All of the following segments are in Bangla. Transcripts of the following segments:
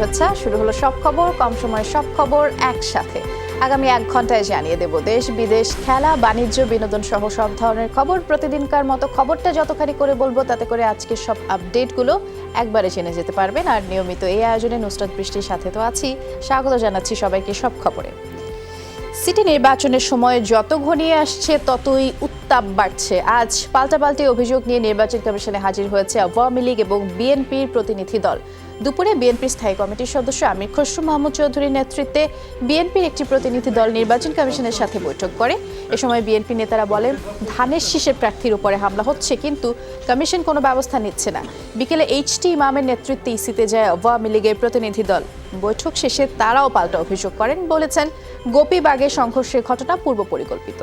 শুভেচ্ছা। শুরু হলো সব খবর, কম সময়ে সব খবর একসাথে। আগামী 1 ঘন্টায় জানিয়ে দেব দেশ বিদেশ, খেলা, বাণিজ্য, বিনোদন সহ সব ধরনের খবর। প্রতিদিনকার মতো খবরটা যতখানি করে বলবো তাতে করে আজকের সব আপডেটগুলো একবারে জেনে যেতে পারবেন। আর নিয়মিত এই আয়োজনে নুসরাত বৃষ্টির সাথে তো আছি। স্বাগত জানাচ্ছি সবাইকে সব খবরে। সিটি নির্বাচনের সময় যত ঘনিয়ে আসছে ততই উত্তাপ বাড়ছে। আজ পাল্টাপাল্টি অভিযোগ নিয়ে নির্বাচন কমিশনে হাজির হয়েছে আওয়ামী লীগ এবং বিএনপির প্রতিনিধি দল। দুপুরে বিএনপির স্থায়ী কমিটির সদস্য আমির খসরু মাহমুদ চৌধুরীর নেতৃত্বে বিএনপির একটি প্রতিনিধি দল নির্বাচন কমিশনের সাথে বৈঠক করে। এ সময় বিএনপি নেতারা বলেন, ধানের শীষের প্রার্থীর উপরে হামলা হচ্ছে, কিন্তু কমিশন কোনো ব্যবস্থা নিচ্ছে না। বিকেলে এইচটি ইমামের নেতৃত্বে ইসিতে যায় আওয়ামী লীগের প্রতিনিধি দল। বৈঠক শেষে তারাও পাল্টা অভিযোগ করেন, বলেছেন গোপীবাগে সংঘর্ষের ঘটনা পূর্ব পরিকল্পিত।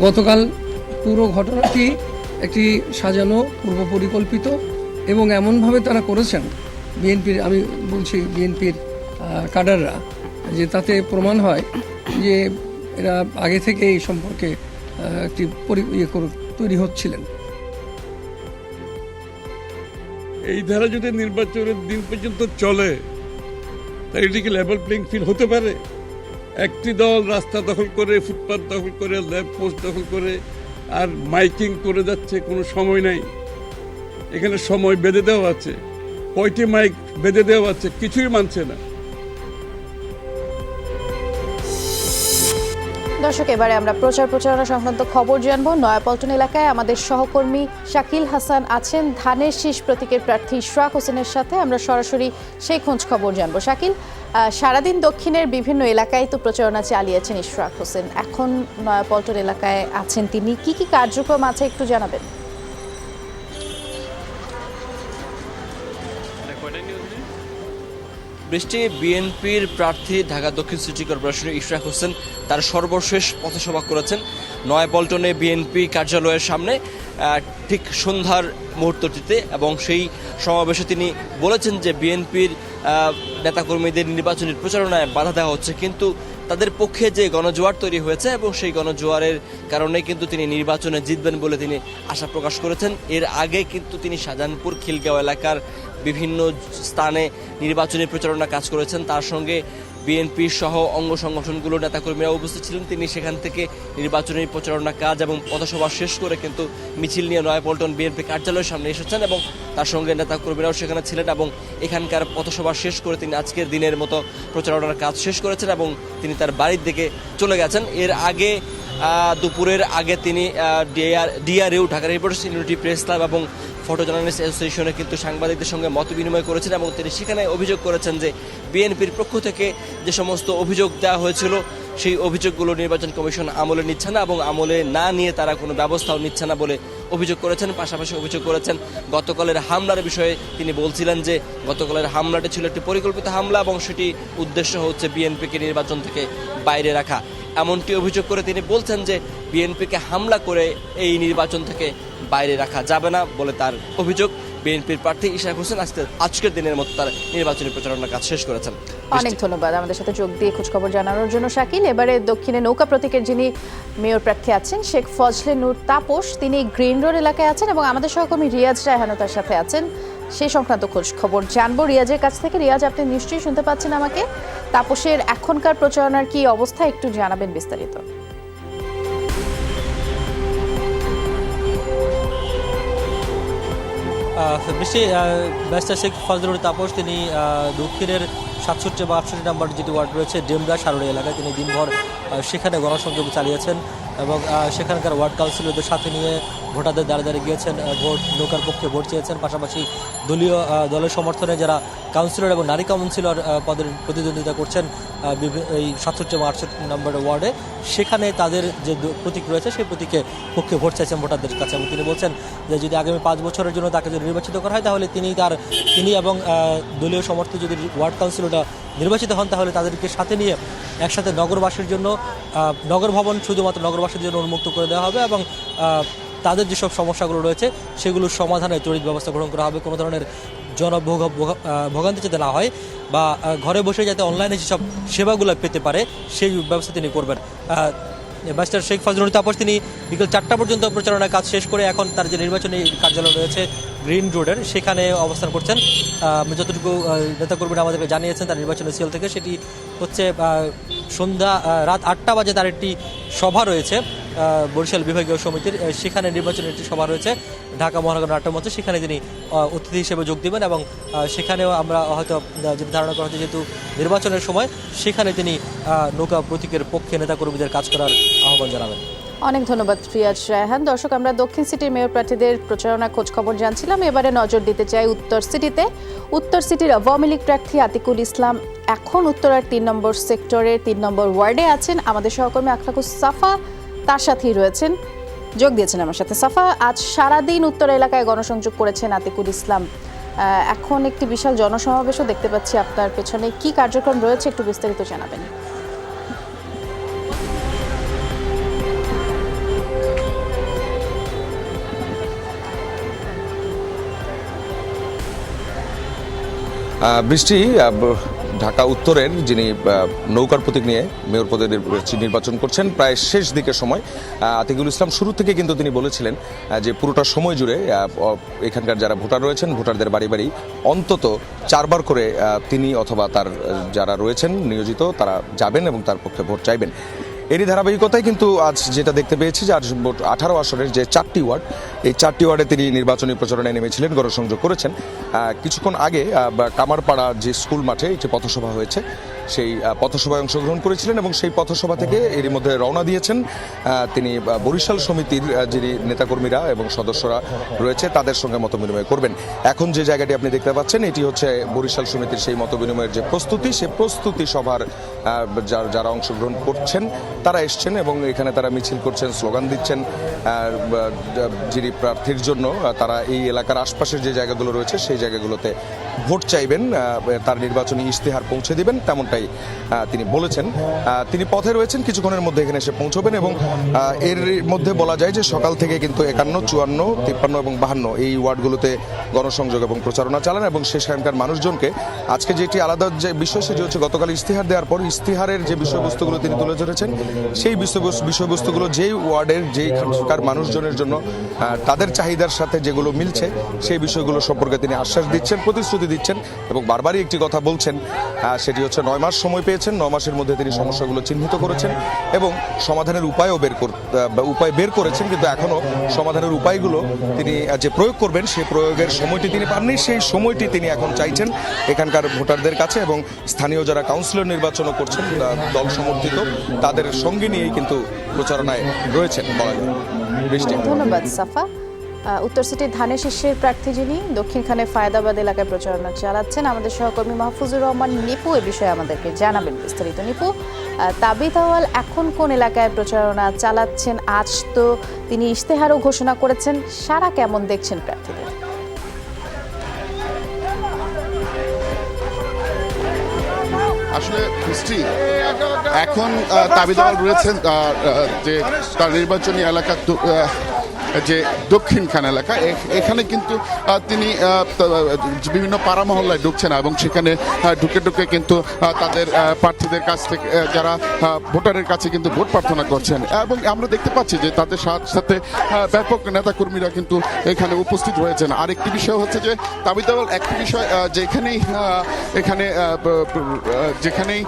গতকাল পুরো ঘটনাটি একটি সাজানো পূর্ব পরিকল্পিত এবং এমনভাবে তারা করেছেন, বিএনপির, আমি বলছি বিএনপির কাডাররা, যে তাতে প্রমাণ হয় যে এরা আগে থেকে এই সম্পর্কে একটি তৈরি হচ্ছিলেন। এই ধারা যদি নির্বাচনের দিন পর্যন্ত চলে তাহলে এটি কি লেভেল প্লেইং ফিল্ড হতে পারে? একটি দল রাস্তা দখল করে, ফুটপাথ দখল করে, ল্যাম্প পোস্ট দখল করে আর মাইকিং করে যাচ্ছে, কোনো সময় নাই। এখানে সময় বেঁধে দেওয়া আছে, কয়টি মাইক বেঁধে দেওয়া আছে, কিছুই মানছে না। দর্শক, এবারে আমরা প্রচারণা সংক্রান্ত খবর জানবো। নয়াপল্টন এলাকায় আমাদের সহকর্মী শাকিল হাসান আছেন ধানের শীষ প্রতীকের প্রার্থী ইশরাক হোসেনের সাথে। আমরা সরাসরি সেই খোঁজ খবর জানবো। শাকিল, সারাদিন দক্ষিণের বিভিন্ন এলাকায় তো প্রচারণা চালিয়েছেন ইশরাক হোসেন, এখন নয়াপল্টন এলাকায় আছেন তিনি, কি কি কার্যক্রম আছে একটু জানাবেন? বৃষ্টি, বিএনপির প্রার্থী ঢাকা দক্ষিণ সিটি কর্পোরেশনের ইশরাক হোসেন তার সর্বশেষ পথসভা করেছেন নয়াপল্টনে বিএনপি কার্যালয়ের সামনে ঠিক সন্ধ্যার মুহূর্তটিতে, এবং সেই সমাবেশে তিনি বলেছেন যে বিএনপির নেতাকর্মীদের নির্বাচনী প্রচারণায় বাধা দেওয়া হচ্ছে, কিন্তু তাদের পক্ষে যে গণজোয়ার তৈরি হয়েছে এবং সেই গণজোয়ারের কারণে কিন্তু তিনি নির্বাচনে জিতবেন বলে তিনি আশা প্রকাশ করেছেন। এর আগে কিন্তু তিনি শাহজাহানপুর খিলগাঁও এলাকার বিভিন্ন স্থানে নির্বাচনী প্রচারণা কাজ করেছেন। তার সঙ্গে বিএনপি সহ অঙ্গ সংগঠনগুলোর নেতাকর্মীরা উপস্থিত ছিলেন। তিনি সেখান থেকে নির্বাচনী প্রচারণা কাজ এবং পথসভা শেষ করে কিন্তু মিছিল নিয়ে নয়াপল্টন বিএনপি কার্যালয়ের সামনে এসেছেন, এবং তার সঙ্গে নেতাকর্মীরাও সেখানে ছিলেন, এবং এখানকার পথসভা শেষ করে তিনি আজকের দিনের মতো প্রচারণার কাজ শেষ করেছেন এবং তিনি তার বাড়ির দিকে চলে গেছেন। এর আগে দুপুরের আগে তিনি DRU, Dhaka reporters unity press club এবং ফটো জার্নালিস্ট অ্যাসোসিয়েশনে কিন্তু সাংবাদিকদের সঙ্গে মত বিনিময় করেছেন, এবং তিনি সেখানে অভিযোগ করেছেন যে বিএনপির পক্ষ থেকে যে সমস্ত অভিযোগ দেওয়া হয়েছিল সেই অভিযোগগুলো নির্বাচন কমিশন আমলে নিচ্ছে না, এবং আমলে না নিয়ে তারা কোনো ব্যবস্থাও নিচ্ছে না বলে অভিযোগ করেছেন। পাশাপাশি অভিযোগ করেছেন গতকালের হামলার বিষয়ে। তিনি বলছিলেন যে গতকালের হামলাটি ছিল একটি পরিকল্পিত হামলা এবং সেটি উদ্দেশ্য হচ্ছে বিএনপিকে নির্বাচন থেকে বাইরে রাখা। এমনটি অভিযোগ করে তিনি বলছেন যে বিএনপিকে হামলা করে এই নির্বাচন থেকে বাইরে রাখা যাবে না বলে তার অভিযোগ। বিএনপির প্রার্থী ইশরাক হোসেন আজকের দিনের মতো তার নির্বাচনী প্রচারণার কাজ শেষ করেছেন। অনেক ধন্যবাদ আমাদের সাথে যোগ দিয়ে খোঁজখবর জানানোর জন্য শাকিল। এবারে দক্ষিণে নৌকা প্রতীকের যিনি মেয়র প্রার্থী আছেন শেখ ফজলে নূর তাপস, তিনি গ্রিন রোড এলাকায় আছেন এবং আমাদের সহকর্মী রিয়াজ রায়হানও তার সাথে আছেন। সেই সংক্রান্ত খোঁজ খবর জানবো রিয়াজের কাছ থেকে। রিয়াজ, আপনি নিশ্চয়ই শুনতে পাচ্ছেন আমাকে। তাপসের এখনকার প্রচারণার কি অবস্থা একটু জানাবেন বিস্তারিত। বেশি ব্যারিস্টার শেখ ফজলুর তাপস, তিনি দক্ষিণের 67 বা 68 নম্বর যেটি ওয়ার্ড রয়েছে ডেমরা সারুড়ি এলাকায়, তিনি দিনভর সেখানে গণসংযোগ চালিয়েছেন এবং সেখানকার ওয়ার্ড কাউন্সিলরদের সাথে নিয়ে ভোটারদের দাঁড়িয়ে গিয়েছেন, ভোট নৌকার পক্ষে ভোট চেয়েছেন। পাশাপাশি দলের সমর্থনে যারা কাউন্সিলর এবং নারী কাউন্সিলর পদের প্রতিদ্বন্দ্বিতা করছেন এই 67 বা 68 নম্বর ওয়ার্ডে, সেখানে তাদের যে প্রতীক রয়েছে সেই প্রতীকে পক্ষে ভোট চাইছেন ভোটারদের কাছে। এবং তিনি বলছেন যে যদি আগামী 5 বছরের জন্য তাকে যদি নির্বাচিত করা হয় তাহলে তিনি এবং দলীয় সমর্থক যদি ওয়ার্ড কাউন্সিলররা নির্বাচিত হন তাহলে তাদেরকে সাথে নিয়ে একসাথে নগরবাসীর জন্য নগর ভবন শুধুমাত্র নগরবাসীর জন্য উন্মুক্ত করে দেওয়া হবে, এবং তাদের যেসব সমস্যাগুলো রয়েছে সেগুলোর সমাধানে তড়িৎ ব্যবস্থা গ্রহণ করা হবে। কোনো ধরনের ভোগান্তি যাতে না হয় বা ঘরে বসে যাতে অনলাইনে যেসব সেবাগুলো পেতে পারে সেই ব্যবস্থা তিনি করবেন। ব্যারিস্টার শেখ ফজলুল তাপস তিনি বিকেল 4টা পর্যন্ত প্রচারণার কাজ শেষ করে এখন তার যে নির্বাচনী কার্যালয় রয়েছে গ্রিন রোডের সেখানে অবস্থান করছেন। যতটুকু নেতাকর্মীরা আমাদেরকে জানিয়েছেন তার নির্বাচনী সেল থেকে, সেটি হচ্ছে সন্ধ্যা রাত 8টা বাজে তার একটি সভা রয়েছে বরিশাল বিভাগীয় সমিতির, সেখানে নির্বাচনের একটি সভা রয়েছে ঢাকা মহানগর নাট্য মঞ্চে, সেখানে তিনি অতিথি হিসেবে যোগ দেবেন এবং সেখানেও আমরা হয়তো যেটা ধারণা করা হচ্ছে যেহেতু নির্বাচনের সময় সেখানে তিনি নৌকা প্রতীকের পক্ষে নেতাকর্মীদের কাজ করার আহ্বান জানাবেন। অনেক ধন্যবাদ রিয়াজ রায়হান। দর্শক, আমরা দক্ষিণ সিটির মেয়র প্রার্থীদের প্রচারণা খোঁজ খবর জানছিলাম। এবারে নজর দিতে চাই উত্তর সিটিতে। উত্তর সিটির আওয়ামী লীগ প্রার্থী আতিকুল ইসলাম এখন উত্তরার 3 নম্বর সেক্টরের 3 নম্বর ওয়ার্ডে আছেন। আমাদের সহকর্মী আখলাকুস সাফা তার সাথেই রয়েছেন, যোগ দিয়েছেন আমার সাথে। সাফা, আজ সারাদিন উত্তর এলাকায় গণসংযোগ করেছেন আতিকুল ইসলাম। এখন একটি বিশাল জনসমাবেশও দেখতে পাচ্ছি আপনার পেছনে, কি কার্যক্রম রয়েছে একটু বিস্তারিত জানাবেন। বৃষ্টি, ঢাকা উত্তরের যিনি নৌকার প্রতীক নিয়ে মেয়র পদে নির্বাচন করছেন প্রায় শেষ দিকের সময় আতিকুল ইসলাম শুরু থেকে কিন্তু তিনি বলেছিলেন যে পুরোটা সময় জুড়ে এখানকার যারা ভোটার রয়েছেন ভোটারদের বাড়ি বাড়ি অন্তত 4 বার করে তিনি অথবা তার যারা রয়েছেন নিয়োজিত তারা যাবেন এবং তার পক্ষে ভোট চাইবেন। এরই ধারাবাহিকতায় কিন্তু আজ যেটা দেখতে পেয়েছি যে আজ 18 আসনের যে 4টি ওয়ার্ড, এই 4টি ওয়ার্ডে তিনি নির্বাচনী প্রচারণায় নেমেছিলেন, গণসংযোগ করেছেন। কিছুক্ষণ আগে কামারপাড়া যে স্কুল মাঠে একটি পথসভা হয়েছে, সেই পথসভায় অংশগ্রহণ করেছিলেন এবং সেই পথসভা থেকে এরই মধ্যে রওনা দিয়েছেন তিনি বরিশাল সমিতির যিনি নেতাকর্মীরা এবং সদস্যরা রয়েছে তাদের সঙ্গে মত বিনিময় করবেন। এখন যে জায়গাটি আপনি দেখতে পাচ্ছেন এটি হচ্ছে বরিশাল সমিতির সেই মত বিনিময়ের যে প্রস্তুতি, সে প্রস্তুতি সভার যারা অংশগ্রহণ করছেন তারা এসছেন এবং এখানে তারা মিছিল করছেন, স্লোগান দিচ্ছেন যিনি প্রার্থীর জন্য। তারা এই এলাকার আশপাশের যে জায়গাগুলো রয়েছে সেই জায়গাগুলোতে ভোট চাইবেন, তার নির্বাচনী ইশতেহার পৌঁছে দিবেন, তেমনটাই তিনি বলেছেন। তিনি পথে রয়েছেন, কিছুক্ষণের মধ্যে এখানে এসে পৌঁছবেন এবং এর মধ্যে বলা যায় যে সকাল থেকে কিন্তু 51, 54, 53 এবং 52 এই ওয়ার্ডগুলোতে গণসংযোগ এবং প্রচারণা চালান এবং সেখানকার মানুষজনকে আজকে যেটি আলাদা যে বিষয় সেটি হচ্ছে গতকাল ইশতেহার দেওয়ার পর ইশতেহারের যে বিষয়বস্তুগুলো তিনি তুলে ধরেছেন সেই বিষয়বস্তুগুলো যেই ওয়ার্ডের যেইখানকার মানুষজনের জন্য তাদের চাহিদার সাথে যেগুলো মিলছে সেই বিষয়গুলো সম্পর্কে তিনি আশ্বাস দিচ্ছেন, প্রতিশ্রুতি দিচ্ছেন এবং বারবারই একটি কথা বলছেন, সেটি হচ্ছে 9 মাস সময় পেয়েছেন, 9 মাসের মধ্যে তিনি সমস্যাগুলো চিহ্নিত করেছেন এবং সমাধানের উপায় বের করেছেন, কিন্তু এখনও সমাধানের উপায়গুলো তিনি যে প্রয়োগ করবেন সেই প্রয়োগের সময়টি তিনি পাননি। সেই সময়টি তিনি এখন চাইছেন এখানকার ভোটারদের কাছে এবং স্থানীয় যারা কাউন্সিলর নির্বাচনও করছেন দল সমর্থিত তাদের সঙ্গে নিয়েই কিন্তু প্রচারণায় রয়েছেন বলা যায়। বৃষ্টি, ধন্যবাদ সাফা। উত্তর সিটির ধানের শীর্ষের প্রার্থী যিনি দক্ষিণখানে ফায়দাবাদ এলাকায় প্রচারণা চালাচ্ছেন, আমাদের সহকর্মী মাহফুজুর রহমান নিপু এ বিষয়ে আমাদেরকে জানাবেন বিস্তারিত। নিপু, তাবিথ আওয়াল এখন কোন এলাকায় প্রচারণা চালাচ্ছেন? আজ তো তিনি ইশতেহারও ঘোষণা করেছেন, সারা কেমন দেখছেন প্রার্থীদের? আসলে বৃষ্টি, এখন তাবিথ আওয়াল রয়েছেন যে তার নির্বাচনী এলাকা যে দক্ষিণখান এলাকা, এখানে কিন্তু তিনি বিভিন্ন পাড়া মহল্লায় ঢুকছেন এবং সেখানে ঢুকে কিন্তু তাদের প্রার্থীদের কাছ থেকে যারা ভোটারের কাছে কিন্তু ভোট প্রার্থনা করছেন এবং আমরা দেখতে পাচ্ছি যে তাদের সাথে ব্যাপক নেতাকর্মীরা কিন্তু এখানে উপস্থিত হয়েছেন। আরেকটি বিষয় হচ্ছে যে তাবিথ আওয়াল একটি বিষয় যেখানেই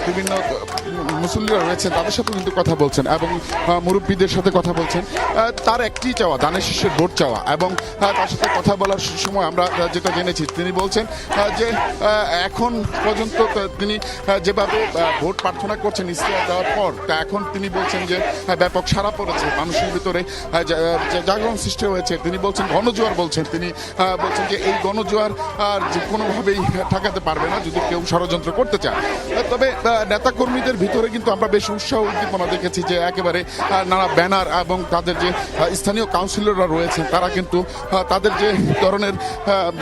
বিভিন্ন মুসল্লিরা রয়েছেন তাদের সাথে কিন্তু কথা বলছেন এবং মুরব্বীদের সাথে কথা বলছেন। তার একটি চাওয়া ধানের শীর্ষের ভোট চাওয়া এবং তার সাথে কথা বলার সময় আমরা যেটা জেনেছি তিনি বলছেন যে এখন পর্যন্ত তিনি যেভাবে ভোট প্রার্থনা করছেন ইশতেহার দেওয়ার পর, তা এখন তিনি বলছেন যে ব্যাপক সাড়া পড়েছে, মানুষের ভিতরে জাগরণ সৃষ্টি হয়েছে। তিনি বলছেন গণজোয়ার, তিনি বলছেন যে এই গণজোয়ার যে কোনোভাবেই ঠেকাতে পারবে না যদি কেউ ষড়যন্ত্র করতে চায়। তবে নেতাকর্মীদের ভিতরে কিন্তু আমরা বেশ উৎসাহ উদ্দীপনা দেখেছি যে একেবারে নানা ব্যানার এবং তাদের যে স্থানীয় কাউন্সিলররা রয়েছেন তারা কিন্তু তাদের যে ধরনের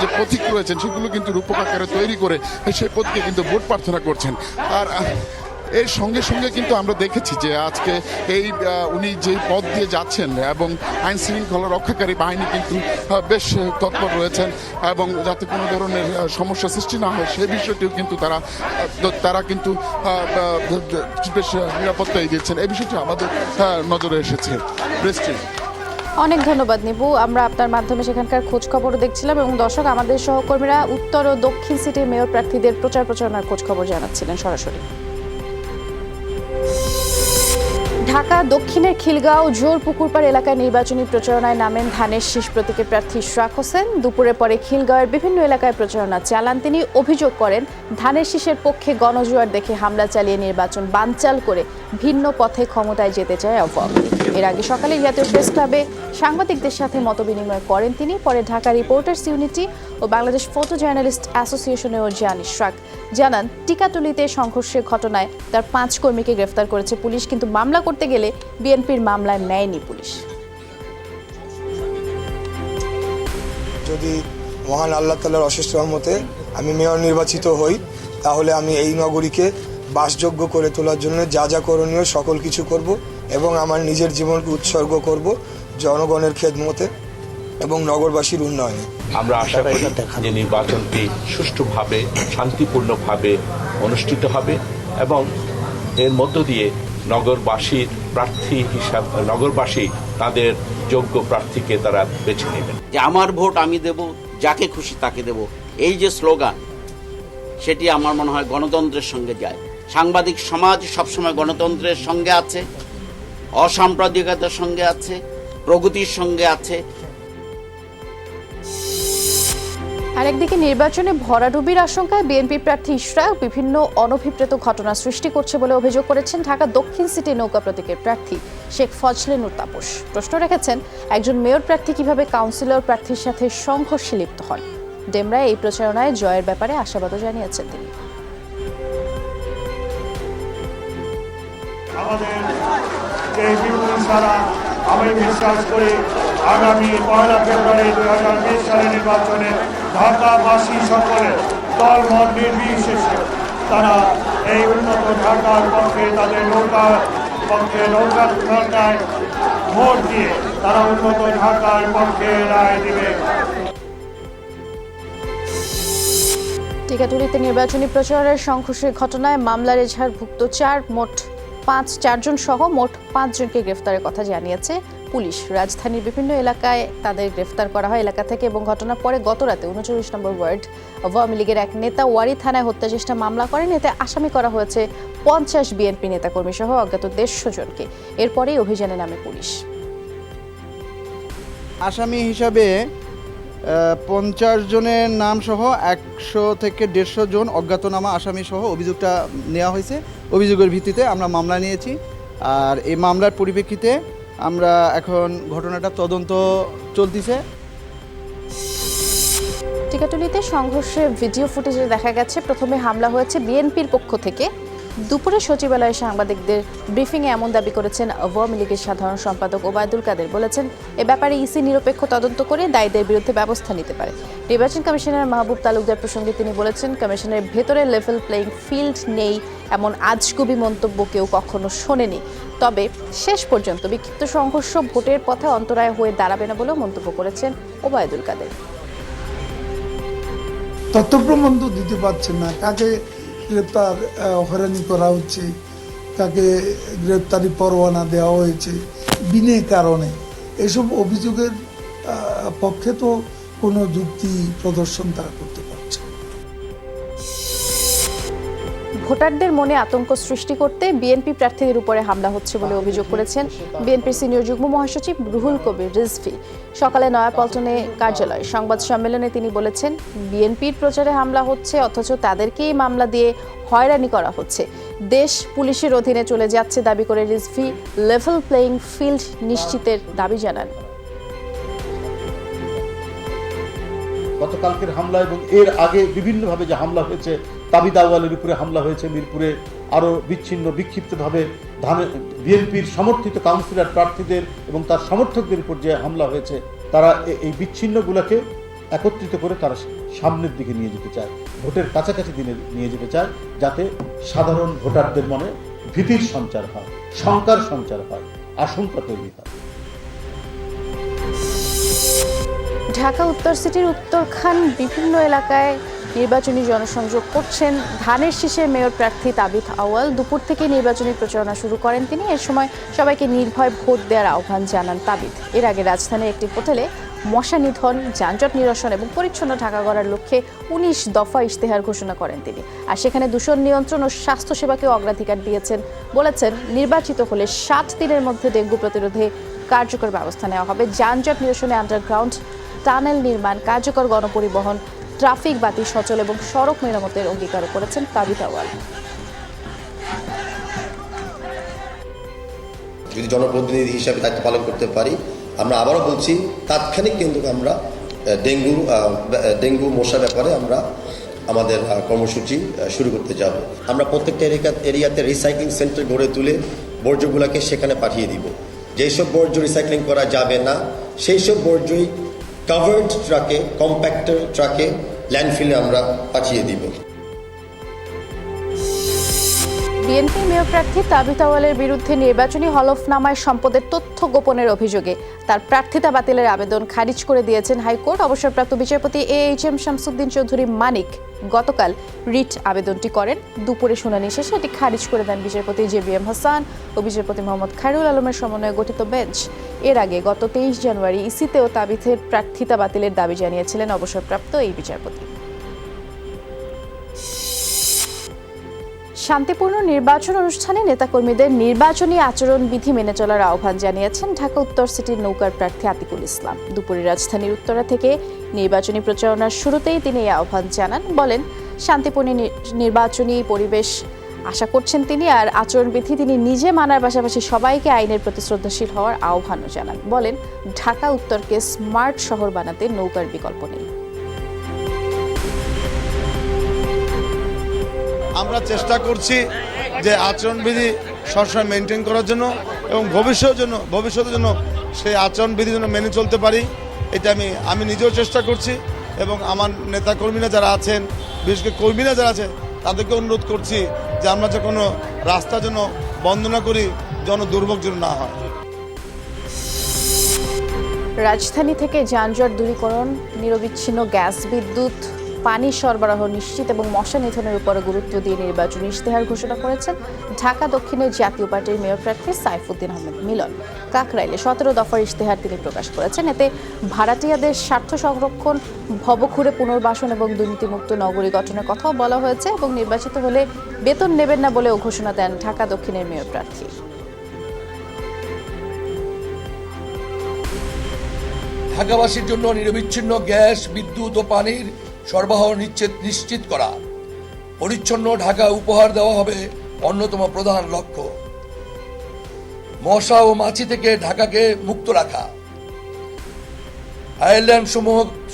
যে প্রতীক রয়েছেন সেগুলো কিন্তু রূপক আকারে তৈরি করে সেই প্রতীকে কিন্তু ভোট প্রার্থনা করছেন। আর এর সঙ্গে সঙ্গে কিন্তু আমরা দেখেছি যে আজকে এই উনি যে পথ দিয়ে যাচ্ছেন এবং আইন শৃঙ্খলা রক্ষাকারী বাহিনী কিন্তু বেশ তৎপর রয়েছেন এবং যাতে কোনো ধরনের সমস্যা সৃষ্টি না হয় সেই বিষয়টিও কিন্তু তারা কিন্তু বেশ নিরাপত্তাই দিচ্ছেন। এই বিষয়টি আমাদের নজরে এসেছে। অনেক ধন্যবাদ নিপু। আমরা আপনার মাধ্যমে সেখানকার খোঁজ খবরও দেখছিলাম এবং দর্শক আমাদের সহকর্মীরা উত্তর ও দক্ষিণ সিটির মেয়র প্রার্থীদের প্রচার প্রচারণার খোঁজ খবর জানাচ্ছিলেন সরাসরি। ঢাকা দক্ষিণের খিলগাঁও জোর পুকুরপাড় এলাকায় নির্বাচনী প্রচারণায় নামেন ধানের শীষ প্রতীকের প্রার্থী ইশরাক হোসেন। দুপুরের পরে খিলগাঁওয়ের বিভিন্ন এলাকায় প্রচারণা চালান তিনি। অভিযোগ করেন ধানের শীষের পক্ষে গণজোয়ার দেখে হামলা চালিয়ে নির্বাচন বানচাল করে ভিন্ন পথে ক্ষমতায় যেতে চায় আওয়ামী লীগ। এর আগে সকালে জাতীয় প্রেস ক্লাবে সাংবাদিকদের সাথে মতবিনিময় করেন তিনি। পরে ঢাকা রিপোর্টার্স ইউনিটি ও বাংলাদেশ ফটো জার্নালিস্ট অ্যাসোসিয়েশনেও যান ইশরাক। জানান টিকাটুলিতে সংঘর্ষের ঘটনায় তার 5 কর্মীকে গ্রেফতার করেছে পুলিশ, কিন্তু মামলা করতে গেলে বিএনপির মামলায় নেয়নি পুলিশ। যদি মহান আল্লাহ তাআলার অশেষ রহমতে আমি মেয়র নির্বাচিত হই, তাহলে আমি এই নগরীকে বাসযোগ্য করে তোলার জন্য যা যা করণীয় সকল কিছু করব এবং আমার নিজের জীবনকে উৎসর্গ করব জনগণের খেদমতে এবং নগরবাসীর উন্নয়নে। আমরা আশা করি যে নির্বাচনটি সুষ্ঠুভাবে শান্তিপূর্ণভাবে অনুষ্ঠিত হবে এবং এর মধ্য দিয়ে নগরবাসী তাদের যোগ্য প্রার্থীকে তারা বেছে নেবেন। যে আমার ভোট আমি দেব, যাকে খুশি তাকে দেব, এই যে স্লোগান, সেটি আমার মনে হয় গণতন্ত্রের সঙ্গে যায়। সাংবাদিক সমাজ সবসময় গণতন্ত্রের সঙ্গে আছে, অসাম্প্রদায়িকতার সঙ্গে আছে, প্রগতির সঙ্গে আছে। আরেকদিকে নির্বাচনে ভরাডুবির আশঙ্কায় বিএনপি প্রার্থী ইশরাক বিভিন্ন অনভিপ্রেত ঘটনা সৃষ্টি করছে বলে অভিযোগ করেছেন ঢাকা দক্ষিণ সিটি নৌকা প্রতীকের প্রার্থী শেখ ফজলে নূর তাপস। প্রশ্ন রেখেছেন একজন মেয়র প্রার্থী কিভাবে কাউন্সিলর প্রার্থীর সাথে সংঘর্ষে লিপ্ত হন। ডেমরায় এই প্রচারণায় জয়ের ব্যাপারে আশাবাদও জানিয়েছেন তিনি। আমি বিশ্বাস করি আগামী 1 ফেব্রুয়ারি 2020 সালের নির্বাচনে ঢাকাবাসী সকলে দলমত নির্বিশেষে তারা এই উন্নত ঢাকার পক্ষে তাদের নৌকায় ভোট দিয়ে তারা উন্নত ঢাকার পক্ষে রায় দিবে। টিকাটুলিতে নির্বাচনী প্রচারের সংঘর্ষের ঘটনায় মামলার এজাহারভুক্ত 4জন সহ মোট 5 জনকে গ্রেফতারের কথা জানিয়েছে পুলিশ। রাজধানীর বিভিন্ন এলাকায় তাদের গ্রেফতার করা হয় এলাকা থেকে এবং ঘটনার পরে গতরাতে 39 নম্বর ওয়ার্ড আওয়ামী লীগের এক নেতা ওয়ারি থানায় হত্যা চেষ্টা মামলা করেন। এতে আসামি করা হয়েছে 50 বিএনপি নেতাকর্মী সহ অজ্ঞাত 150 জনকে। এরপরেই অভিযানে নামে পুলিশ। আসামি হিসাবে 50 জনের নাম সহ 100 থেকে 150 জন অজ্ঞাতনামা আসামি সহ অভিযোগটা নেওয়া হয়েছে। অভিযোগের ভিত্তিতে আমরা মামলা নিয়েছি, আর এই মামলার পরিপ্রেক্ষিতে আমরা এখন ঘটনাটা তদন্ত চলতেছে। টিকাটুলিতে সংঘর্ষের ভিডিও ফুটেজে দেখা গেছে প্রথমে হামলা হয়েছে বিএনপির পক্ষ থেকে। দুপুরে সচিবালয়ে সাংবাদিকদের ব্রিফিংয়ে এমন দাবি করেছেন আওয়ামী লীগের সাধারণ সম্পাদক ওবায়দুল কাদের। বলেছেন এ ব্যাপারে ইসি নিরপেক্ষ তদন্ত করে দায়ীদের বিরুদ্ধে ব্যবস্থা নিতে পারে। নির্বাচন কমিশনার মাহবুব তালুকদার প্রসঙ্গে তিনি বলেছেন কমিশনের ভেতরে লেভেল প্লেইং ফিল্ড নেই এমন আজগুবি মন্তব্য কেউ কখনো শোনেনি। তবে শেষ পর্যন্ত বিক্ষিপ্ত সংঘর্ষ ভোটের পথে অন্তরায় হয়ে দাঁড়াবে না বলেও মন্তব্য করেছেন ওবায়দুল কাদের। তথ্য প্রমাণ তো দিতে পারছেন না, কাকে গ্রেপ্তার হয়রানি করা হচ্ছে, তাকে গ্রেপ্তারি পরোয়ানা দেওয়া হয়েছে বিনা কারণে, এসব অভিযোগের পক্ষে তো কোনো যুক্তি প্রদর্শন তারা করতে পারছে। ভোটারদের মনে আতঙ্ক সৃষ্টি করতে বিএনপি প্রার্থীদের উপরে হামলা হচ্ছে বলে অভিযোগ করেছেন বিএনপির সিনিয়র যুগ্ম মহাসচিব রুহুল কবির রিজভী। সকালে নয়াপল্টনে কার্যালয়ে সংবাদ সম্মেলনে তিনি বলেছেন বিএনপির প্রচারে হামলা হচ্ছে অথচ তাদেরকেই মামলা দিয়ে হয়রানি করা হচ্ছে। দেশ পুলিশের অধীনে চলে যাচ্ছে দাবি করে রিজভী লেভেল প্লেইং ফিল্ড নিশ্চিতের দাবি জানান। গতকালকের হামলা এবং এর আগে বিভিন্নভাবে যে হামলা হয়েছে, তাবিদ আউয়ালের উপরে হামলা হয়েছে, মিরপুরে আরও বিচ্ছিন্ন বিক্ষিপ্তভাবে বিএনপির সমর্থিত কাউন্সিলর প্রার্থীদের এবং তার সমর্থকদের উপর যে হামলা হয়েছে, তারা এই বিচ্ছিন্নগুলোকে একত্রিত করে তারা সামনের দিকে নিয়ে যেতে চায়, ভোটের কাছাকাছি দিনে নিয়ে যেতে চায়, যাতে সাধারণ ভোটারদের মনে ভীতির সঞ্চার হয়, শঙ্কার সঞ্চার হয়, আশঙ্কা তৈরি হয়। ঢাকা উত্তর সিটির উত্তরখান বিভিন্ন এলাকায় নির্বাচনী জনসংযোগ করছেন ধানের শীষের মেয়র প্রার্থী তাবিথ আউয়াল। দুপুর থেকে নির্বাচনী প্রচারণা শুরু করেন তিনি। এর সময় সবাইকে নির্ভয় ভোট দেওয়ার আহ্বান জানান তাবিথ। এর আগে রাজধানীর একটি হোটেলে মশা নিধন, যানজট নিরসন এবং পরিচ্ছন্ন ঢাকা গড়ার লক্ষ্যে ১৯ দফা ইশতেহার ঘোষণা করেন তিনি। আর সেখানে দূষণ নিয়ন্ত্রণ ও স্বাস্থ্যসেবাকে অগ্রাধিকার দিয়েছেন। বলেছেন নির্বাচিত হলে ৭ দিনের মধ্যে ডেঙ্গু প্রতিরোধে কার্যকর ব্যবস্থা নেওয়া হবে। যানজট নিরসনে আন্ডারগ্রাউন্ড টানেল নির্মাণ, কার্যকর গণপরিবহন, ট্রাফিক বাতি সচল এবং সড়ক মেরামতের অঙ্গীকার করেছেন তাবিথ আউয়াল। যদি জনপ্রতিনিধি হিসাবে দায়িত্ব পালন করতে পারি, আমরা আবারও বলছি তাৎক্ষণিক কিন্তু আমরা ডেঙ্গু মশার ব্যাপারে আমরা আমাদের কর্মসূচি শুরু করতে যাব। আমরা প্রত্যেকটা এরিয়াতে রিসাইক্লিং সেন্টার গড়ে তুলে বর্জ্যগুলোকে সেখানে পাঠিয়ে দিব। যেসব বর্জ্য রিসাইক্লিং করা যাবে না সেই সব বর্জ্যই কাভার্ড ট্রাকে, কম্প্যাক্টর ট্রাকে ল্যান্ডফিলে আমরা পাঠিয়ে দিব। বিএনপি মেয়র প্রার্থী তাবিথ আউয়ালের বিরুদ্ধে নির্বাচনী হলফনামায় সম্পদের তথ্য গোপনের অভিযোগে তার প্রার্থিতা বাতিলের আবেদন খারিজ করে দিয়েছেন হাইকোর্ট। অবসরপ্রাপ্ত বিচারপতি AHM শামসুদ্দিন চৌধুরী মানিক গতকাল রিট আবেদনটি করেন। দুপুরে শুনানি শেষে এটি খারিজ করে দেন বিচারপতি JBM হাসান ও বিচারপতি মোহাম্মদ খায়রুল আলমের সমন্বয়ে গঠিত বেঞ্চ। এর আগে গত 23 জানুয়ারি ইসিতেও তাবিথের প্রার্থিতা বাতিলের দাবি জানিয়েছিলেন অবসরপ্রাপ্ত এই বিচারপতি। শান্তিপূর্ণ নির্বাচন অনুষ্ঠানে নেতাকর্মীদের নির্বাচনী আচরণবিধি মেনে চলার আহ্বান জানিয়েছেন ঢাকা উত্তর সিটির নৌকার প্রার্থী আতিকুল ইসলাম। দুপুরে রাজধানীর উত্তরা থেকে নির্বাচনী প্রচারণার শুরুতেই তিনি এই আহ্বান জানান। বলেন শান্তিপূর্ণ নির্বাচনী পরিবেশ আশা করছেন তিনি, আর আচরণবিধি তিনি নিজে মানার পাশাপাশি সবাইকে আইনের প্রতি শ্রদ্ধাশীল হওয়ার আহ্বানও জানান। বলেন ঢাকা উত্তরকে স্মার্ট শহর বানাতে নৌকার বিকল্প নেই। আমরা চেষ্টা করছি যে আচরণবিধি সবসময় মেনটেন করার জন্য এবং ভবিষ্যতের জন্য সেই আচরণবিধি যেন মেনে চলতে পারি, এটা আমি নিজেও চেষ্টা করছি এবং আমার নেতাকর্মীরা যারা আছেন, বিশেষ করে কর্মীরা যারা আছেন, তাদেরকে অনুরোধ করছি যে আমরা যে কোনো রাস্তা যেন বন্ধ না করি, দুর্ভোগ যেন না হয়। রাজধানী থেকে যানজট দূরীকরণ, নিরবিচ্ছিন্ন গ্যাস, বিদ্যুৎ, পানি সরবরাহ নিশ্চিত এবং মশা নিধনের উপর গুরুত্ব দিয়ে নির্বাচনী ইশতেহার ঘোষণা করেছেন ঢাকা দক্ষিণের জাতীয় পার্টির মেয়র প্রার্থী সাইফুদ্দিন আহমেদ মিলন। কাকরাইলে 17 দফার ইশতেহার তিনি প্রকাশ করেছেন। এতে ভাড়াটিয়াদের স্বার্থ সংরক্ষণ, ভবঘুরে পুনর্বাসন এবং দুর্নীতিমুক্ত নগরী গঠনের কথাও বলা হয়েছে এবং নির্বাচিত হলে বেতন নেবেন না বলেও ঘোষণা দেন ঢাকা দক্ষিণের মেয়র প্রার্থী। ঢাকাবাসীর জন্য নিরবিচ্ছিন্ন গ্যাস, বিদ্যুৎ ও পানির সরবরাহ নিশ্চিত করা, পরিচ্ছন্ন ঢাকা উপহার দেওয়া হবে অন্যতম প্রধান লক্ষ্য। মশা ও মাছি থেকে ঢাকাকে মুক্ত রাখা, আইল্যান্ড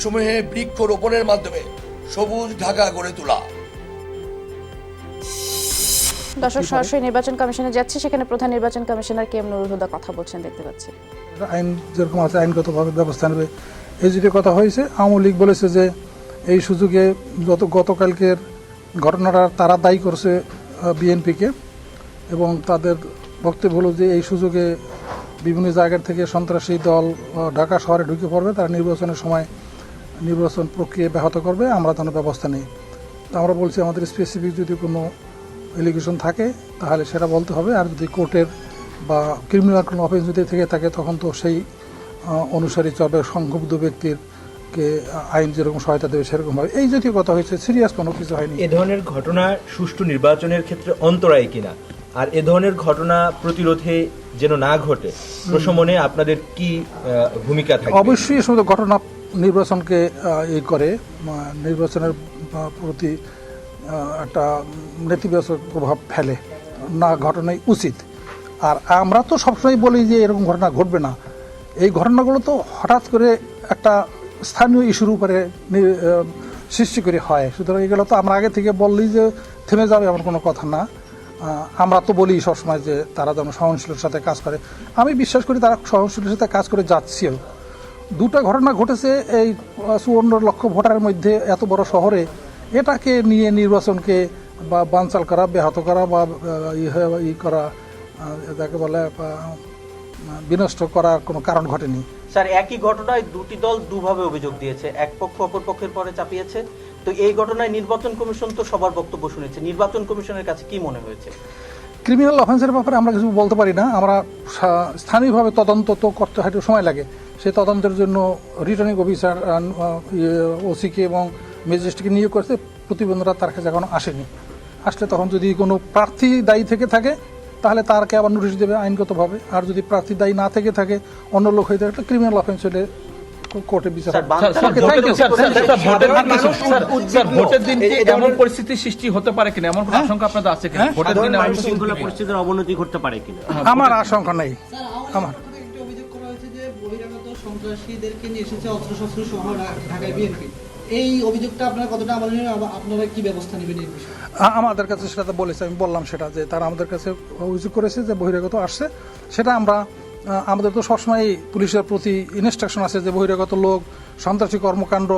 সমূহে বৃক্ষ রোপণের মাধ্যমে সবুজ ঢাকা গড়ে তোলা। দর্শক, সরাসরি নির্বাচন কমিশনে যাচ্ছে, সেখানে প্রধান নির্বাচন কমিশনার KM নুরুল হুদা কথা বলছেন দেখতে পাচ্ছি। আইন যেরকম আছে আইনগতভাবে ব্যবস্থা নেবে, এই যেটি কথা হয়েছে। আওয়ামী লীগ বলেছে যে এই সুযোগে গতকালকের ঘটনাটা তারা দায়ী করছে বিএনপিকে এবং তাদের বক্তব্য হলো যে এই সুযোগে বিভিন্ন জায়গা থেকে সন্ত্রাসী দল ঢাকা শহরে ঢুকে পড়বে, তারা নির্বাচনের সময় নির্বাচন প্রক্রিয়া ব্যাহত করবে, আমরা তার ব্যবস্থা নেই। তো আমরা বলছি আমাদের স্পেসিফিক যদি কোনো এলিগেশন থাকে তাহলে সেটা বলতে হবে, আর যদি কোর্টের বা ক্রিমিনাল কোনো অফেন্স যদি থেকে থাকে তখন তো সেই অনুসারী চলবে, সংক্ষুব্ধ ব্যক্তিরকে আইন যেরকম সহায়তা দেবে সেরকমভাবে। এই জাতীয় কথা হয়েছে, সিরিয়াস কোনো কিছু হয়নি। এ ধরনের ঘটনা সুষ্ঠু নির্বাচনের ক্ষেত্রে অন্তরায় কিনা, আর এ ধরনের ঘটনা প্রতিরোধে যেন না ঘটে, প্রশমনে আপনাদের কি ভূমিকা থাকে? অবশ্যই সমস্ত ঘটনা নির্বাচনকে করে, নির্বাচনের প্রতি একটা নেতিবাচক প্রভাব ফেলে, না ঘটনাই উচিত। আর আমরা তো সবসময় বলি যে এরকম ঘটনা ঘটবে না। এই ঘটনাগুলো তো হঠাৎ করে একটা স্থানীয় ইস্যুর উপরে সৃষ্টি করে হয়, সুতরাং এগুলো তো আমরা আগে থেকে বললেই যে থেমে যাবে এমন কোনো কথা না। আমরা তো বলি সবসময় যে তারা যেন সহনশীলতার সাথে কাজ করে। আমি বিশ্বাস করি তারা সহনশীলতার সাথে কাজ করে যাচ্ছেও। দুটো ঘটনা ঘটেছে এই 54 লক্ষ ভোটারের মধ্যে এত বড় শহরে। এটাকে নিয়ে নির্বাচনকে বা বানচাল করা, ব্যাহত করা বা ই করা, যাকে বলে বিনষ্ট করার কোনো কারণ ঘটেনি। স্যার, একই ঘটনায় দুটি দল দুভাবে অভিযোগ দিয়েছে, এক পক্ষ অপর পক্ষের পরে চাপিয়েছে। তো এই ঘটনায় নির্বাচন কমিশন তো সবার বক্তব্য শুনেছে, নির্বাচন কমিশনের কাছে কি মনে হয়েছে? ক্রিমিনাল অফেন্সের ব্যাপারে আমরা কিছু বলতে পারি না। আমরা স্থানীয়ভাবে তদন্ত তো করতে হয়তো সময় লাগে। সেই তদন্তের জন্য রিটার্নিং অফিসার ওসিকে এবং ম্যাজিস্ট্রেটকে নিয়োগ করেছে। প্রতিবেদনটা তার কাছে এখনো আসেনি। আসলে তখন যদি কোনো প্রার্থী দায়ী থেকে থাকে তাহলে তারকে আবার নোটিশ দেবে আইনগতভাবে। আর যদি প্রার্থী দায়ী না থেকে থাকে, অন্য লোক হয়ে থাকে, ক্রিমিনাল অফেন্স হলে কোর্টে বিচার হবে। ভোটের দিন এমন পরিস্থিতি সৃষ্টি হতে পারে কিনা, এমন কোনো আশঙ্কা আপনাদের আছে কিনা? ভোটের দিনে আইন শৃঙ্খলা পরিস্থিতির অবনতি ঘটতে পারে কিনা? আমার আশঙ্কা নেই। আমার অভিযোগ করা হয়েছে যে বহিরাগত সন্ত্রাসীদেরকে নিয়ে এসেছে অস্ত্রশস্ত্র সহ ঢাকায় বিএনপি। এই অভিযোগটা আপনারা কতটা আমাদের, আপনারা কি ব্যবস্থা নেবেন এই বিষয়ে? আমাদের কাছে সেটা তো বলেছে, আমি বললাম সেটা, যে তারা আমাদের কাছে অভিযোগ করেছে যে বহিরাগত আসছে। সেটা আমরা, আমাদের তো সবসময় পুলিশের প্রতি ইনস্ট্রাকশন আছে যে বহিরাগত লোক সন্ত্রাসী কর্মকাণ্ড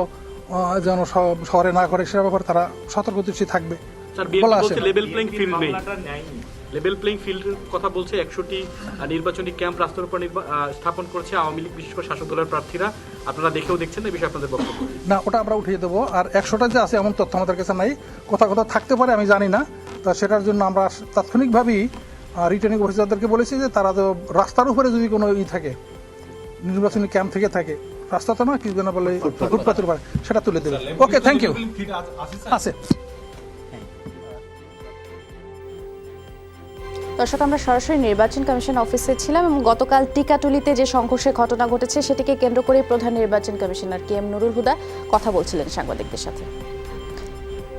যেন শহরে না করে, সে ব্যাপারে তারা সতর্ক দৃষ্টি থাকবে। লেভেল প্লেইং ফিল্ড নেই, লেভেল প্লেইং ফিল্ডের কথা বলছে। 100টি নির্বাচনী ক্যাম্প রাস্তার উপর স্থাপন করেছে আওয়ামী লীগ বিশেষ করে শাসক দলের প্রার্থীরা। আপনারা দেখেও দেখছেন, এই বিষয়ে আপনাদের বক্তব্য? না, ওটা আমরা উঠিয়ে দেবো। আর 100টা যে আছে এমন তথ্য আমাদের কাছে নাই। কোথাও কোথাও থাকতে পারে, আমি জানি না। তা সেটার জন্য আমরা তাৎক্ষণিকভাবেই রিটার্নিং অফিসারদেরকে বলেছি যে তারা তো রাস্তার উপরে যদি কোনো থাকে, নির্বাচনী ক্যাম্প থেকে থাকে, রাস্তা তো না, কি যেন বলে ফুটপাতের উপরে, সেটা তুলে দেবে। ওকে, থ্যাংক ইউ। আছে। দর্শক, আমরা সরাসরি নির্বাচন কমিশন অফিসে ছিলাম এবং গতকাল টিকাটুলিতে যে সংঘর্ষের ঘটনা ঘটেছে সেটিকে কেন্দ্র করে প্রধান নির্বাচন commissioner K M Nurul Huda কথা বলছিলেন সাংবাদিকদের সাথে।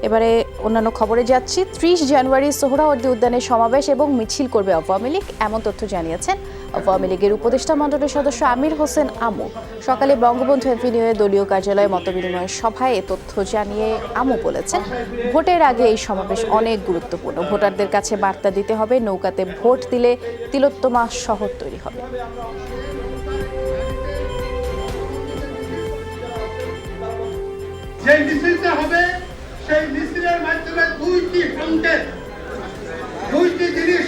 এবারে অন্যান্য খবরে যাচ্ছি। 30 জানুয়ারি সোহরাওয়ার্দী উদ্যানে সমাবেশ এবং মিছিল করবে আওয়ামী লীগ, এমন তথ্য জানিয়েছেন আওয়ামী লীগের উপদেষ্টা মণ্ডলীর সদস্য আমির হোসেন আমু। সকালে বঙ্গবন্ধু এভিনিউয়ে দলীয় কার্যালয়ে মতবিনিময় সভায় এ তথ্য জানিয়ে আমু বলেছেন, ভোটের আগে এই সমাবেশ অনেক গুরুত্বপূর্ণ। ভোটারদের কাছে বার্তা দিতে হবে, নৌকাতে ভোট দিলে তিলোত্তমা শহর তৈরি হবে। যে মিছিলটা হবে, সেই মিছিলের মাধ্যমে দুইটি জিনিস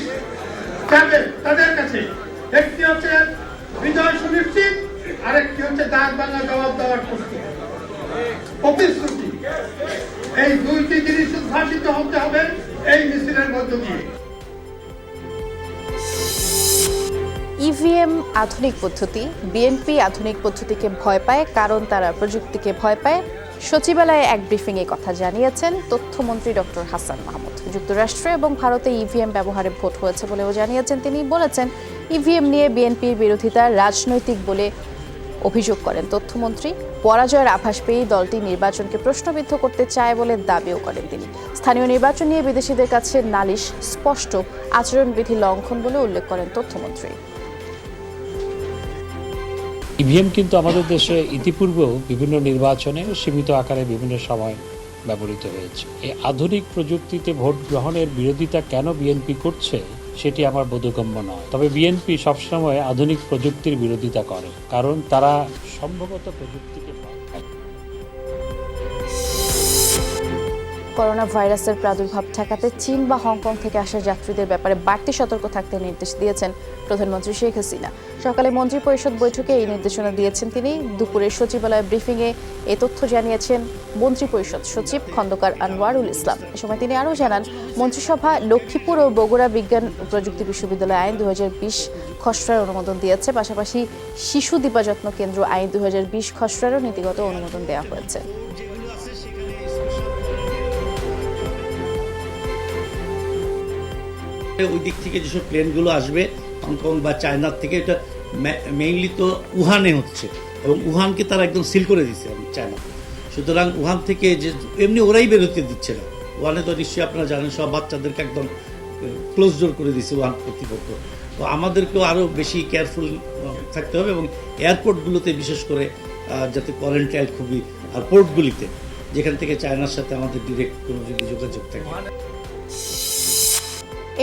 যাবে তাদের কাছে। একটি হচ্ছে বিজয় সুনিশ্চিত, আরেকটি হচ্ছে দাগ বাংলা জবাব দেওয়ার প্রতিশ্রুতি। এই দুইটি জিনিস উদ্ভাসিত হতে হবে এই মিছিলের মধ্য দিয়ে। ইভিএম আধুনিক পদ্ধতি, বিএনপি আধুনিক পদ্ধতিকে ভয় পায় কারণ তারা প্রযুক্তিকে ভয় পায়। সচিবালয়ে এক ব্রিফিংয়ে কথা জানিয়েছেন তথ্যমন্ত্রী ডক্টর হাসান মাহমুদ। যুক্তরাষ্ট্র এবং ভারতে ইভিএম ব্যবহারে ভোট হয়েছে বলেও জানিয়েছেন তিনি। বলেছেন, ইভিএম নিয়ে বিএনপির বিরোধিতা রাজনৈতিক বলে অভিযোগ করেন তথ্যমন্ত্রী। পরাজয়ের আভাস পেয়েই দলটি নির্বাচনকে প্রশ্নবিদ্ধ করতে চায় বলে দাবিও করেন তিনি। স্থানীয় নির্বাচন নিয়ে বিদেশিদের কাছে নালিশ স্পষ্ট আচরণবিধি লঙ্ঘন বলে উল্লেখ করেন তথ্যমন্ত্রী। ইভিএম কিন্তু আমাদের দেশে ইতিপূর্বেও বিভিন্ন নির্বাচনে সীমিত আকারে বিভিন্ন সময় ব্যবহৃত হয়েছে। এই আধুনিক প্রযুক্তিতে ভোট গ্রহণের বিরোধিতা কেন বিএনপি করছে সেটি আমার বোধগম্য নয়। তবে বিএনপি সবসময় আধুনিক প্রযুক্তির বিরোধিতা করে, কারণ তারা সম্ভবত প্রযুক্তিকে করোনা ভাইরাসের প্রাদুর্ভাব ঠেকাতে চীন বা হংকং থেকে আসা যাত্রীদের ব্যাপারে বাড়তি সতর্ক থাকতে নির্দেশ দিয়েছেন প্রধানমন্ত্রী শেখ হাসিনা। সকালে মন্ত্রিপরিষদ বৈঠকে এই নির্দেশনা দিয়েছেন তিনি। দুপুরে সচিবালয় ব্রিফিংয়ে এ তথ্য জানিয়েছেন মন্ত্রিপরিষদ সচিব খন্দকার আনোয়ারুল ইসলাম। এ সময় তিনি আরও জানান, মন্ত্রিসভা লক্ষ্মীপুর ও বগুড়া বিজ্ঞান ও প্রযুক্তি বিশ্ববিদ্যালয় আইন 2020 খসড়ার অনুমোদন দিয়েছে। পাশাপাশি শিশু দিবাযত্ন কেন্দ্র আইন 2020 খসড়ারও নীতিগত অনুমোদন দেওয়া হয়েছে। ওই দিক থেকে যেসব প্লেনগুলো আসবে হংকং বা চায়নার থেকে, এটা মেইনলি তো উহানে হচ্ছে এবং উহানকে তারা একদম সিল করে দিচ্ছে চায়না। সুতরাং উহান থেকে যে এমনি ওরাই বেরোতে দিচ্ছে না। উহানে তো নিশ্চয়ই আপনারা জানেন, সব বাচ্চাদেরকে একদম ক্লোজ ডোর করে দিচ্ছে উহান কর্তৃপক্ষ। তো আমাদেরকেও আরও বেশি কেয়ারফুল থাকতে হবে এবং এয়ারপোর্টগুলোতে বিশেষ করে যাতে কোয়ারেন্টাইন খুবই, আর পোর্টগুলিতে যেখান থেকে চায়নার সাথে আমাদের ডিরেক্ট কোনো যদি যোগাযোগ থাকে।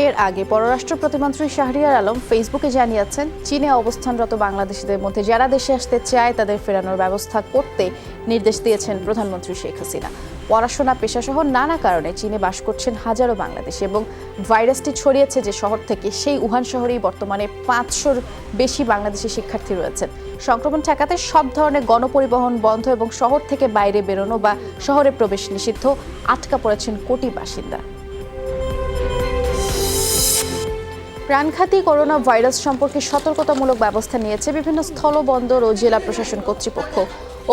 এর আগে পররাষ্ট্র প্রতিমন্ত্রী শাহরিয়ার আলম ফেসবুকে জানিয়েছেন, চীনে অবস্থানরত বাংলাদেশিদের মধ্যে যারা দেশে আসতে চায় তাদের ফেরানোর ব্যবস্থা করতে নির্দেশ দিয়েছেন প্রধানমন্ত্রী শেখ হাসিনা। পড়াশোনা, পেশাসহ নানা কারণে চীনে বাস করছেন হাজারো বাংলাদেশি এবং ভাইরাসটি ছড়িয়েছে যে শহর থেকে, সেই উহান শহরেই বর্তমানে 500-র বেশি বাংলাদেশি শিক্ষার্থী রয়েছেন। সংক্রমণ ঠেকাতে সব ধরনের গণপরিবহন বন্ধ এবং শহর থেকে বাইরে বেরোনো বা শহরে প্রবেশ নিষিদ্ধ। আটকা পড়েছেন কোটি বাসিন্দা। প্রাণঘাতী করোনা ভাইরাস সম্পর্কে সতর্কতামূলক ব্যবস্থা নিয়েছে বিভিন্ন স্থলবন্দর ও জেলা প্রশাসন কর্তৃপক্ষ।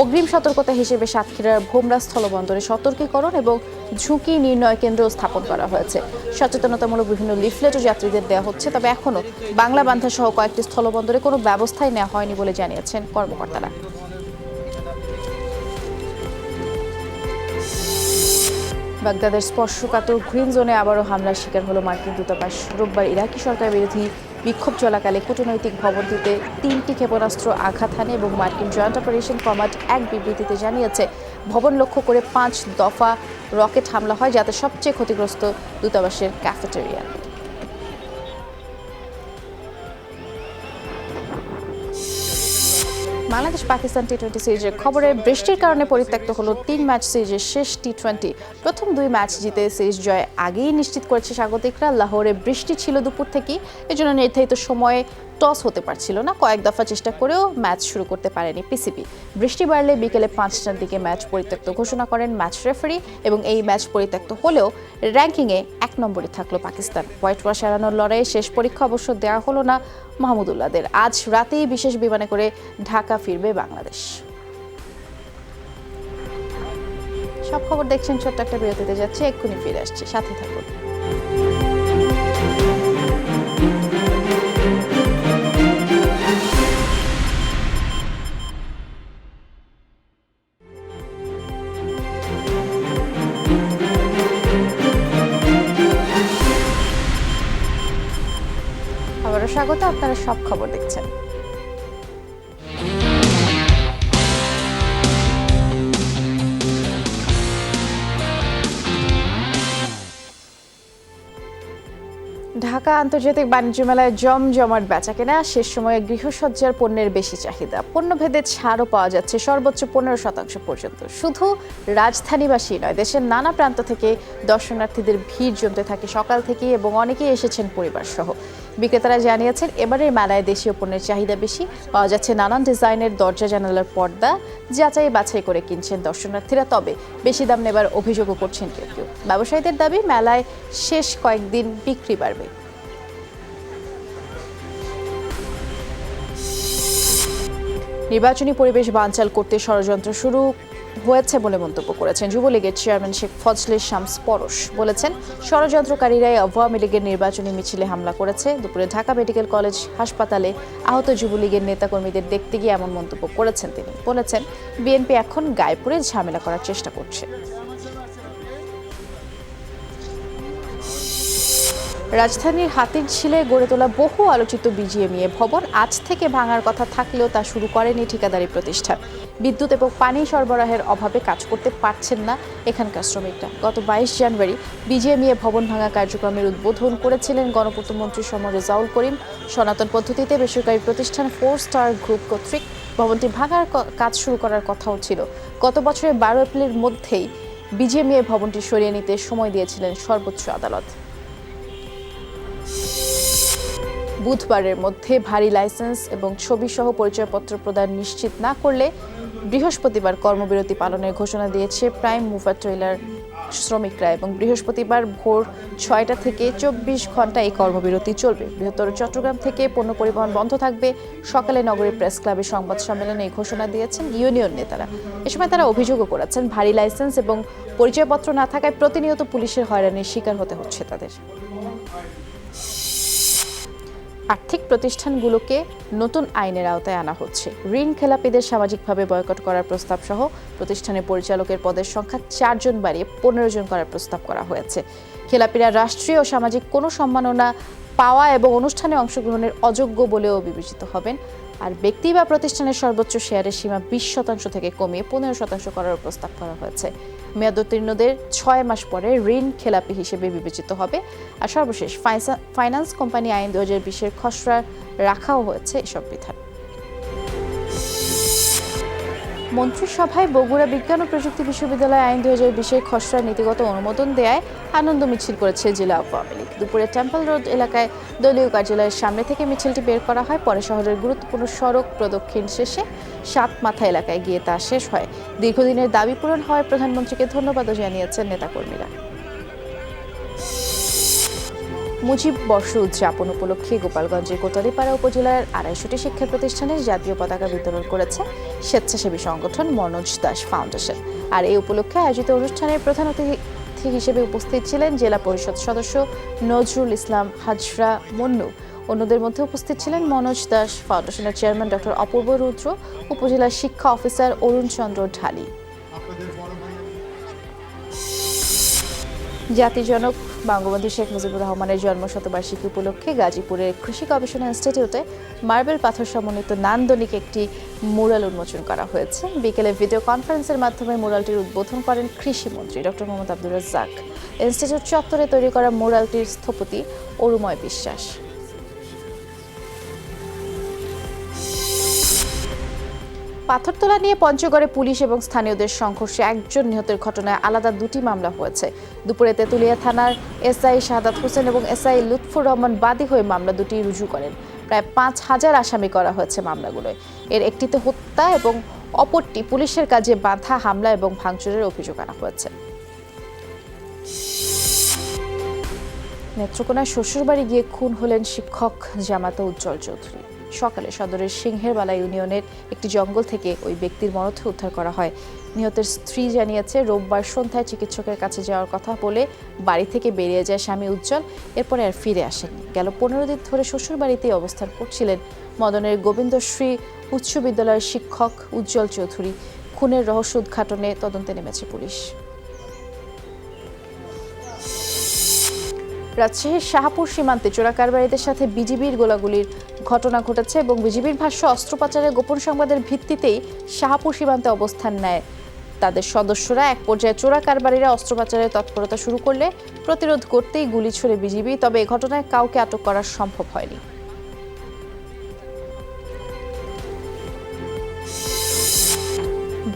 অগ্রিম সতর্কতা হিসেবে সাতক্ষীরার ভোমরা স্থলবন্দরে সতর্কীকরণ এবং ঝুঁকি নির্ণয় কেন্দ্র স্থাপন করা হয়েছে। সচেতনতামূলক বিভিন্ন লিফলেটও যাত্রীদের দেওয়া হচ্ছে, তবে এখনও বাংলা বান্ধা সহ কয়েকটি স্থলবন্দরে কোনো ব্যবস্থাই নেওয়া হয়নি বলে জানিয়েছেন কর্মকর্তারা। বাগদাদের স্পর্শকাতর গ্রিন জোনে আবারও হামলার শিকার হলো মার্কিন দূতাবাস। রোববার ইরাকি সরকার বিরোধী বিক্ষোভ চলাকালে কূটনৈতিক ভবনটিতে 3টি ক্ষেপণাস্ত্র আঘাত হানে এবং মার্কিন জয়েন্ট অপারেশন কমান্ড এক বিবৃতিতে জানিয়েছে, ভবন লক্ষ্য করে 5 দফা রকেট হামলা হয়, যাতে সবচেয়ে ক্ষতিগ্রস্ত দূতাবাসের ক্যাফেটেরিয়া। বাংলাদেশ পাকিস্তান টি-20 সিরিজের খবরে বৃষ্টির কারণে পরিত্যক্ত হলো 3 ম্যাচ সিরিজের শেষ টি-20। প্রথম 2 ম্যাচ জিতে সিরিজ জয় আগেই নিশ্চিত করেছে স্বাগতিকরা। লাহোরে বৃষ্টি ছিল দুপুর থেকেই, এজন্য নির্ধারিত সময়ে টস হতে পারছিল না। কয়েক দফা চেষ্টা করেও ম্যাচ শুরু করতে পারেনি পিসিবি। বৃষ্টি বাড়লে বিকেলে 5টার দিকে ম্যাচ পরিত্যক্ত ঘোষণা করেন ম্যাচ রেফারি এবং এই ম্যাচ পরিত্যক্ত হলেও র্যাঙ্কিংয়ে 1 নম্বরে থাকলো পাকিস্তান। হোয়াইট ওয়াশ এড়ানোর লড়াইয়ে শেষ পরীক্ষা অবশ্য দেওয়া হলো না মাহমুদুল্লাহদের। আজ রাতেই বিশেষ বিমানে করে ঢাকা ফিরবে বাংলাদেশ। সব খবর দেখছেন, ছোট্ট একটা বিরতিতে যাচ্ছে, এক্ষুনি ফিরে আসছে, সাথে থাকুন। আবারও স্বাগত, আপনারা সব খবর দেখছেন। ঢাকা আন্তর্জাতিক বাণিজ্য মেলায় জমজমাট বেচাকেনা। শেষ সময়ে গৃহসজ্জার পণ্যের বেশি চাহিদা। পণ্যভেদে ছাড়ও পাওয়া যাচ্ছে সর্বোচ্চ 15% পর্যন্ত। শুধু রাজধানীবাসী নয়, দেশের নানা প্রান্ত থেকে দর্শনার্থীদের ভিড় জমতে থাকে সকাল থেকেই এবং অনেকেই এসেছেন পরিবার সহ। বিক্রেতারা জানিয়েছেন, এবারের মেলায় দেশীয় পণ্যের চাহিদা বেশি। পাওয়া যাচ্ছে নানান ডিজাইনের দরজা জানালার পর্দা, যাচাই বাছাই করে কিনছেন দর্শনার্থীরা। তবে বেশি দাম নেবার অভিযোগও করছেন কেউ কেউ। ব্যবসায়ীদের দাবি, মেলায় শেষ কয়েকদিন বিক্রি বাড়বে। নির্বাচনী পরিবেশ বানচাল করতে ষড়যন্ত্র শুরু হয়েছে বলে মন্তব্য করেছেন যুবলীগের চেয়ারম্যান শেখ ফজলে শামস পরশ। বলেছেন, ষড়যন্ত্রকারীরাই আওয়ামী লীগের নির্বাচনী মিছিলে হামলা করেছে। দুপুরে ঢাকা মেডিকেল কলেজ হাসপাতালে আহত যুবলীগের নেতাকর্মীদের দেখতে গিয়ে এমন মন্তব্য করেছেন তিনি। বলেছেন, বিএনপি এখন গায়েপুরে ঝামেলা করার চেষ্টা করছে। রাজধানীর হাতিরঝিলে গড়ে তোলা বহু আলোচিত বিজিএমইএ ভবন আজ থেকে ভাঙার কথা থাকলেও তা শুরু করেনি ঠিকাদারি প্রতিষ্ঠান। বিদ্যুৎ এবং পানি সরবরাহের অভাবে কাজ করতে পারছেন না এখানকার শ্রমিকরা। গত 22 জানুয়ারি বিজিএমইএ ভবন ভাঙা কার্যক্রমের উদ্বোধন করেছিলেন গণপূর্তমন্ত্রী সমর রেজাউল করিম। সনাতন পদ্ধতিতে বেসরকারি প্রতিষ্ঠান 4 স্টার গ্রুপ কর্তৃক ভবনটি ভাঙার কাজ শুরু করার কথাও ছিল। গত বছরের 12 এপ্রিলের মধ্যেই বিজিএমইএ ভবনটি সরিয়ে নিতে সময় দিয়েছিলেন সর্বোচ্চ আদালত। বুধবারের মধ্যে ভারী লাইসেন্স এবং ছবিসহ পরিচয়পত্র প্রদান নিশ্চিত না করলে বৃহস্পতিবার কর্মবিরতি পালনের ঘোষণা দিয়েছে প্রাইম মুভার ট্রেলার শ্রমিকরা এবং বৃহস্পতিবার ভোর 6টা থেকে 24 ঘন্টা এই কর্মবিরতি চলবে। বৃহত্তর চট্টগ্রাম থেকে পণ্য পরিবহন বন্ধ থাকবে। সকালে নগরীর প্রেস ক্লাবে সংবাদ সম্মেলনে এই ঘোষণা দিয়েছেন ইউনিয়ন নেতারা। এ সময় তারা অভিযোগও করেছেন, ভারী লাইসেন্স এবং পরিচয়পত্র না থাকায় প্রতিনিয়ত পুলিশের হয়রানির শিকার হতে হচ্ছে তাদের। আর্থিক প্রতিষ্ঠানগুলোকে নতুন আইনের আওতায় আনা হচ্ছে। ঋণ খেলাপিদের সামাজিকভাবে বয়কট করার প্রস্তাব সহ প্রতিষ্ঠানের পরিচালকের পদের সংখ্যা 4 জন বাড়িয়ে 15 জন করার প্রস্তাব করা হয়েছে। খেলাপিরা রাষ্ট্রীয় ও সামাজিক কোনো সম্মাননা পাওয়া এবং অনুষ্ঠানে অংশগ্রহণের অযোগ্য বলেও বিবেচিত হবেন। আর ব্যক্তি বা প্রতিষ্ঠানের সর্বোচ্চ শেয়ারের সীমা 20% থেকে কমিয়ে 15% করার প্রস্তাব করা হয়েছে। মেয়াদোত্তীর্ণদের 6 মাস পরে ঋণ খেলাপি হিসেবে বিবেচিত হবে। আর সর্বশেষ ফাইন্যান্স কোম্পানি আইন 2020-এর খসড়া রাখাও হয়েছে এসব বিধান। মন্ত্রিসভায় বগুড়া বিজ্ঞান ও প্রযুক্তি বিশ্ববিদ্যালয় আইন 2020-এর খসড়া নীতিগত অনুমোদন দেয়ায় আনন্দ মিছিল করেছে জেলা আওয়ামী লীগ। দুপুরে টেম্পল রোড এলাকায় দলীয় কার্যালয়ের সামনে থেকে মিছিলটি বের করা হয়। পরে শহরের গুরুত্বপূর্ণ সড়ক প্রদক্ষিণ শেষে সাতমাথা এলাকায় গিয়ে তা শেষ হয়। দীর্ঘদিনের দাবি পূরণ হওয়ায় প্রধানমন্ত্রীকে ধন্যবাদও জানিয়েছেন নেতাকর্মীরা। মুজিব বর্ষ উদযাপন উপলক্ষে গোপালগঞ্জের কোটালীপাড়া উপজেলার 250টি শিক্ষা প্রতিষ্ঠানে জাতীয় পতাকা বিতরণ করেছে স্বেচ্ছাসেবী সংগঠন মনোজ দাস ফাউন্ডেশন। আর এই উপলক্ষে আয়োজিত অনুষ্ঠানের প্রধান অতিথি হিসেবে উপস্থিত ছিলেন জেলা পরিষদ সদস্য নজরুল ইসলাম হাজরা মন্নু। অন্যদের মধ্যে উপস্থিত ছিলেন মনোজ দাস ফাউন্ডেশনের চেয়ারম্যান ডক্টর অপূর্ব রুদ্র, উপজেলা শিক্ষা অফিসার অরুণ চন্দ্র ঢালি। জাতিজনক বঙ্গবন্ধু শেখ মুজিবুর রহমানের জন্মশতবার্ষিকী উপলক্ষে গাজীপুরের কৃষি গবেষণা ইনস্টিটিউটে মার্বেল পাথর সমন্বিত নান্দনিক একটি মুরাল উন্মোচন করা হয়েছে। বিকেলে ভিডিও কনফারেন্সের মাধ্যমে মুরালটির উদ্বোধন করেন কৃষিমন্ত্রী ডক্টর মোহাম্মদ আব্দুর রাজ্জাক। ইনস্টিটিউট চত্বরে তৈরি করা মুরালটির স্থপতি অরুময় বিশ্বাস। পাথর তোলা নিয়ে পঞ্চগড়ে পুলিশ এবং স্থানীয়দের সংঘর্ষে একজন নিহতের ঘটনায় আলাদা 2টি মামলা হয়েছে। দুপুরে তেঁতুলিয়া থানার এসআই শাহাদাত হোসেন এবং এসআই লুৎফুর রহমান বাদী হয়ে মামলা 2টি রুজু করেন। প্রায় 5000 আসামি করা হয়েছে মামলাগুলোয়। এর একটিতে হত্যা এবং অপরটি পুলিশের কাজে বাধা, হামলা এবং ভাঙচুরের অভিযোগ আনা হয়েছে। নেত্রকোনায় শ্বশুরবাড়ি গিয়ে খুন হলেন শিক্ষক জামাতা উজ্জ্বল চৌধুরী। সকালে সদরের সিংহেরবালা ইউনিয়নের একটি জঙ্গল থেকে ওই ব্যক্তির মরদেহ উদ্ধার করা হয়। নিহতের স্ত্রী জানিয়েছে, রোববার সন্ধ্যায় চিকিৎসকের কাছে যাওয়ার কথা বলে বাড়ি থেকে বেরিয়ে যায় স্বামী উজ্জ্বল। এরপরে আর ফিরে আসেননি। গেল 15 দিন ধরে শ্বশুরবাড়িতেই অবস্থান করছিলেন মদনের গোবিন্দশ্রী উচ্চ বিদ্যালয়ের শিক্ষক উজ্জ্বল চৌধুরী। খুনের রহস্য উদ্ঘাটনে তদন্তে নেমেছে পুলিশ। রাজশাহীর শাহপুর সীমান্তে চোরাকারবারিদের সাথে বিজিবির গোলাগুলির ঘটনা ঘটেছে এবং বিজিবির ভাষ্য, অস্ত্র পাচারের গোপন সংবাদের ভিত্তিতেই শাহপুর সীমান্তে অবস্থান নেয় তাদের সদস্যরা। এক পর্যায়ে চোরাকারবারিরা অস্ত্র পাচারের তৎপরতা শুরু করলে প্রতিরোধ করতেই গুলি ছুড়ে বিজিবি। তবে এই ঘটনায় কাউকে আটক করা সম্ভব হয়নি।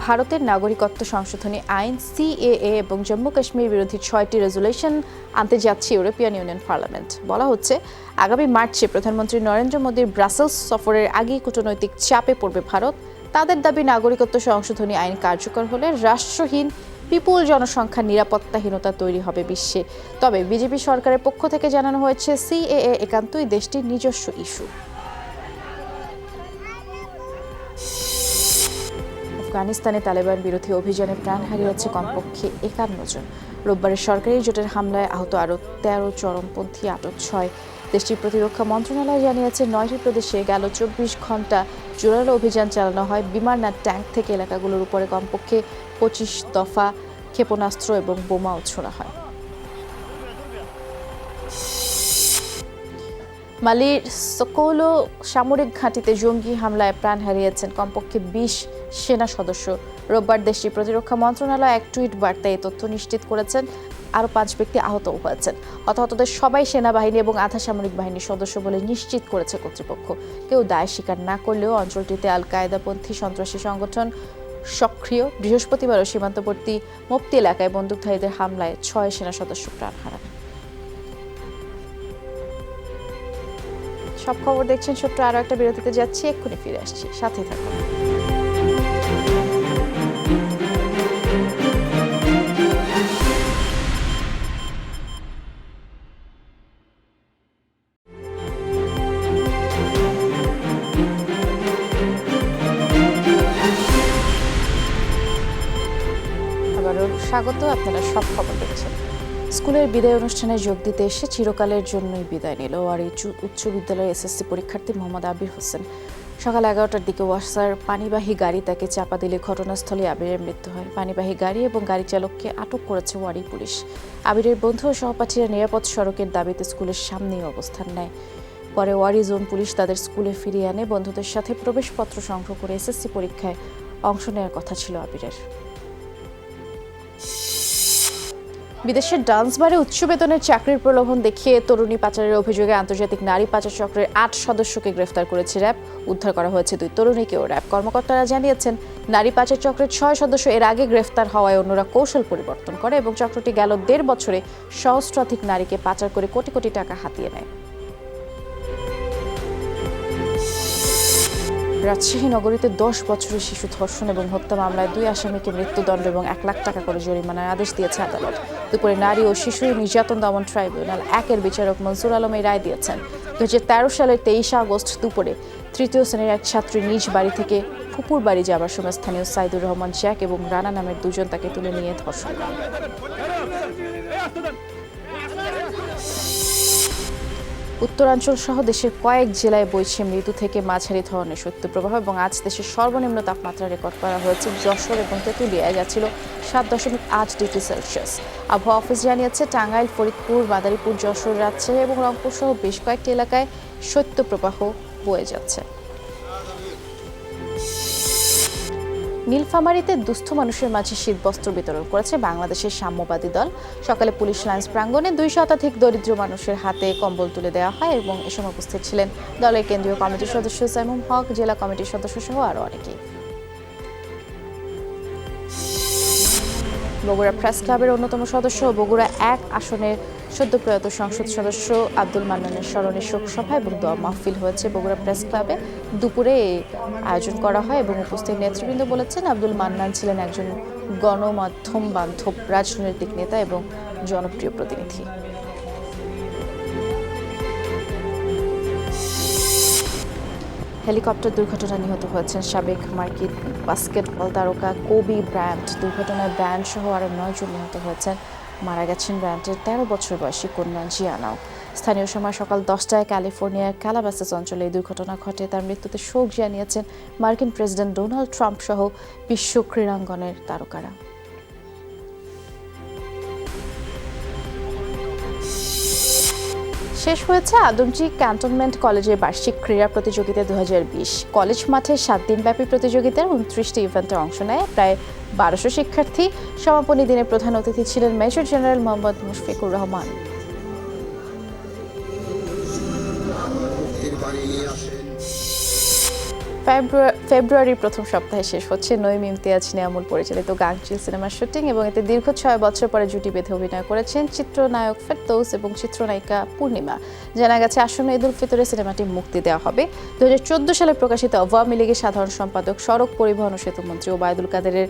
ভারতের নাগরিকত্ব সংশোধনী আইন সিএএ এবং জম্মু কাশ্মীর বিরোধী 6টি রেজুলেশন আনতে যাচ্ছে ইউরোপিয়ান ইউনিয়ন পার্লামেন্ট। বলা হচ্ছে, আগামী মার্চে প্রধানমন্ত্রী নরেন্দ্র মোদীর ব্রাসেলস সফরের আগেই কূটনৈতিক চাপে পড়বে ভারত। তাদের দাবি, নাগরিকত্ব সংশোধনী আইন কার্যকর হলে রাষ্ট্রহীন বিপুল জনসংখ্যার নিরাপত্তাহীনতা তৈরি হবে বিশ্বে। তবে বিজেপি সরকারের পক্ষ থেকে জানানো হয়েছে, সিএএ একান্তই দেশটির নিজস্ব ইস্যু। আফগানিস্তানে তালেবান বিরোধী অভিযানে প্রাণ হারিয়েছে কমপক্ষে 51 জন। রোববারের সরকারি জোটের হামলায় আহত আরও 13 চরমপন্থী, আটক 6। দেশটির প্রতিরক্ষা মন্ত্রণালয় জানিয়েছে, 9টি প্রদেশে গেল 24 ঘন্টা জোরালো অভিযান চালানো হয়। বিমান আর ট্যাঙ্ক থেকে এলাকাগুলোর উপরে কমপক্ষে 25 দফা ক্ষেপণাস্ত্র এবং বোমাও ছোড়া হয়। মালির সকৌলো সামরিক ঘাঁটিতে জঙ্গি হামলায় প্রাণ হারিয়েছেন কমপক্ষে 20 সেনা সদস্য। রোববার দেশটির প্রতিরক্ষা মন্ত্রণালয় এক টুইট বার্তায় এই তথ্য নিশ্চিত করেছেন। আরও 5 ব্যক্তি আহতও হয়েছেন। হতাহতদের সবাই সেনাবাহিনী এবং আধা সামরিক বাহিনীর সদস্য বলে নিশ্চিত করেছে কর্তৃপক্ষ। কেউ দায় স্বীকার না করলেও অঞ্চলটিতে আল কায়েদাপন্থী সন্ত্রাসী সংগঠন সক্রিয়। বৃহস্পতিবারও সীমান্তবর্তী মুফতি এলাকায় বন্দুকধারীদের হামলায় 6 সেনা সদস্য প্রাণ হারান। সব খবর দেখছেন, ছোট্ট আরও একটা বিরতিতে যাচ্ছি, এক্ষুনি ফিরে আসছি, সাথে থাকুন। আবারও স্বাগত, আপনারা সব খবর দেখছেন। স্কুলের বিদায় অনুষ্ঠানে যোগ দিতে এসে চিরকালের জন্যই বিদায় নিল আর এই উচ্চ বিদ্যালয়ের এসএসসি পরীক্ষার্থী মোহাম্মদ আবির হোসেন। সকাল 11টার দিকে ওয়াসার পানিবাহী গাড়ি তাকে চাপা দিলে ঘটনাস্থলে আবিরের মৃত্যু হয়। পানিবাহী গাড়ি এবং গাড়ি চালককে আটক করেছে ওয়ারি পুলিশ। আবিরের বন্ধু ও সহপাঠীরা নিরাপদ সড়কের দাবিতে স্কুলের সামনেই অবস্থান নেয়। পরে ওয়ারি জোন পুলিশ তাদের স্কুলে ফিরিয়ে আনে। বন্ধুদের সাথে প্রবেশপত্র সংগ্রহ করে এসএসসি পরীক্ষায় অংশ নেওয়ার কথা ছিল আবিরের। বিদেশের ডান্স বারে উচ্চ বেতনের চাকরির প্রলোভন দেখিয়ে তরুণী পাচারের অভিযোগে আন্তর্জাতিক নারী পাচার চক্রের 8 সদস্যকে গ্রেফতার করেছে র্যাব। উদ্ধার করা হয়েছে 2 তরুণীকেও। র্যাব কর্মকর্তারা জানিয়েছেন, নারী পাচার চক্রের 6 সদস্য এর আগে গ্রেফতার হওয়ায় অন্যরা কৌশল পরিবর্তন করে এবং চক্রটি গেল 1.5 বছরে সহস্রাধিক নারীকে পাচার করে কোটি কোটি টাকা হাতিয়ে নেয়। রাজশাহী নগরীতে 10 বছরের শিশু ধর্ষণ এবং হত্যা মামলায় 2 আসামিকে মৃত্যুদণ্ড এবং 1 লাখ টাকা করে জরিমানার আদেশ দিয়েছে আদালত। দুপুরে নারী ও শিশু নির্যাতন দমন ট্রাইব্যুনাল 1-এর বিচারক মনসুর আলম এই রায় দিয়েছেন। 2013 সালের 23 আগস্ট দুপুরে 3য় শ্রেণীর এক ছাত্রী নিজ বাড়ি থেকে ফুপুর বাড়ি যাবার সময় স্থানীয় সাইদুর রহমান জ্যাক এবং রানা নামের 2 জন তাকে তুলে নিয়ে ধর্ষণ করে। উত্তরাঞ্চল সহ দেশের কয়েক জেলায় বইছে মৃদু থেকে মাঝারি ধরনের শৈত্যপ্রবাহ এবং আজ দেশের সর্বনিম্ন তাপমাত্রা রেকর্ড করা হয়েছে যশোর এবং তেঁতুলিয়ায়, যা ছিল 7.8 ডিগ্রি সেলসিয়াস। আবহাওয়া অফিস জানিয়েছে, টাঙ্গাইল, ফরিদপুর, মাদারীপুর, যশোর, রাজশাহী এবং রংপুর সহ বেশ কয়েকটি এলাকায় শৈত্যপ্রবাহ বয়ে যাচ্ছে। নীলফামারীতে দুস্থ মানুষের মাঝে শীতবস্ত্র বিতরণ করেছে বাংলাদেশের সাম্যবাদী দল। সকালে পুলিশ লাইন্স প্রাঙ্গণে 2 শতাধিক দরিদ্র মানুষের হাতে কম্বল তুলে দেওয়া হয় এবং এ সময় উপস্থিত ছিলেন দলের কেন্দ্রীয় কমিটির সদস্য সাইমুম হক, জেলা কমিটির সদস্য সহ আরও অনেকেই। বগুড়া প্রেস ক্লাবের অন্যতম সদস্য বগুড়া 1 আসনের সদ্য প্রয়াত সংসদ সদস্য আব্দুল মান্নানের স্মরণে শোক সভা এবং দোয়া মাহফিল হয়েছে বগুড়া প্রেস ক্লাবে। দুপুরে আয়োজন করা হয় এবং উপস্থিত নেতৃবৃন্দ বলেছেন, আব্দুল মান্নান ছিলেন একজন গণমাধ্যম বান্ধব রাজনৈতিক নেতা এবং জনপ্রিয় প্রতিনিধি। হেলিকপ্টার দুর্ঘটনায় নিহত হয়েছেন সাবেক মার্কিন বাস্কেটবল তারকা কোবি ব্রায়ান্ট। দুর্ঘটনায় ব্রায়ান্ট সহ আরও 9 জন নিহত হয়েছেন। মারা গেছেন ব্রায়ান্টের 13 বছর বয়সী কন্যা জিয়ানাও। স্থানীয় সময় সকাল 10টায় ক্যালিফোর্নিয়ার ক্যালাবাসেস অঞ্চলে এই দুর্ঘটনা ঘটে। তার মৃত্যুতে শোক জানিয়েছেন মার্কিন প্রেসিডেন্ট ডোনাল্ড ট্রাম্প সহ বিশ্ব ক্রীড়াঙ্গনের তারকারা। শেষ হয়েছে আদমজী ক্যান্টনমেন্ট কলেজের বার্ষিক ক্রীড়া প্রতিযোগিতা 2020। কলেজ মাঠে 7 দিনব্যাপী প্রতিযোগিতার 29টি ইভেন্টে অংশ নেয় প্রায় 1200 শিক্ষার্থী। সমাপনী দিনে প্রধান অতিথি ছিলেন মেজর জেনারেল মোহাম্মদ মুশফিকুর রহমান। ফেব্রুয়ারির প্রথম সপ্তাহে শেষ হচ্ছে নঈম ইমতিয়াজ নিয়ামুল পরিচালিত গাংচিল সিনেমার শুটিং এবং এতে দীর্ঘ 6 বছর পরে জুটি বেঁধে অভিনয় করেছেন চিত্রনায়ক ফেরদৌস এবং চিত্রনায়িকা পূর্ণিমা। জানা গেছে, আসন্ন ঈদ উল ফিতরে সিনেমাটি মুক্তি দেওয়া হবে। 2014 সালে প্রকাশিত আওয়ামী লীগের সাধারণ সম্পাদক, সড়ক পরিবহন ও সেতুমন্ত্রী ওবায়দুল কাদেরের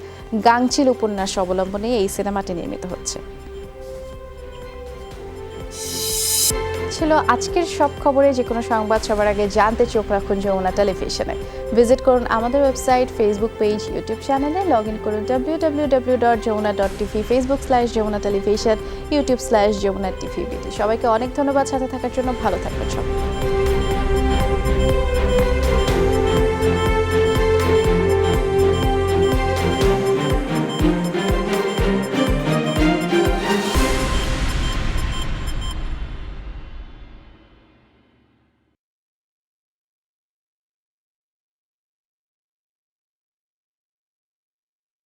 গাংচিল উপন্যাস অবলম্বনে এই সিনেমাটি নির্মিত হচ্ছে। ছিল আজকের সব খবরে। যে কোনো সংবাদ সবার আগে জানতে চোখ রাখুন যমুনা টেলিভিশনে। ভিজিট করুন আমাদের ওয়েবসাইট, ফেসবুক পেজ, ইউটিউব চ্যানেলে। লগ ইন করুন www.jamuna.tv, Facebook/যমুনা টেলিভিশন, YouTube/যমুনা টিভি। সবাইকে অনেক ধন্যবাদ সাথে থাকার জন্য। ভালো থাকবেন সবাই।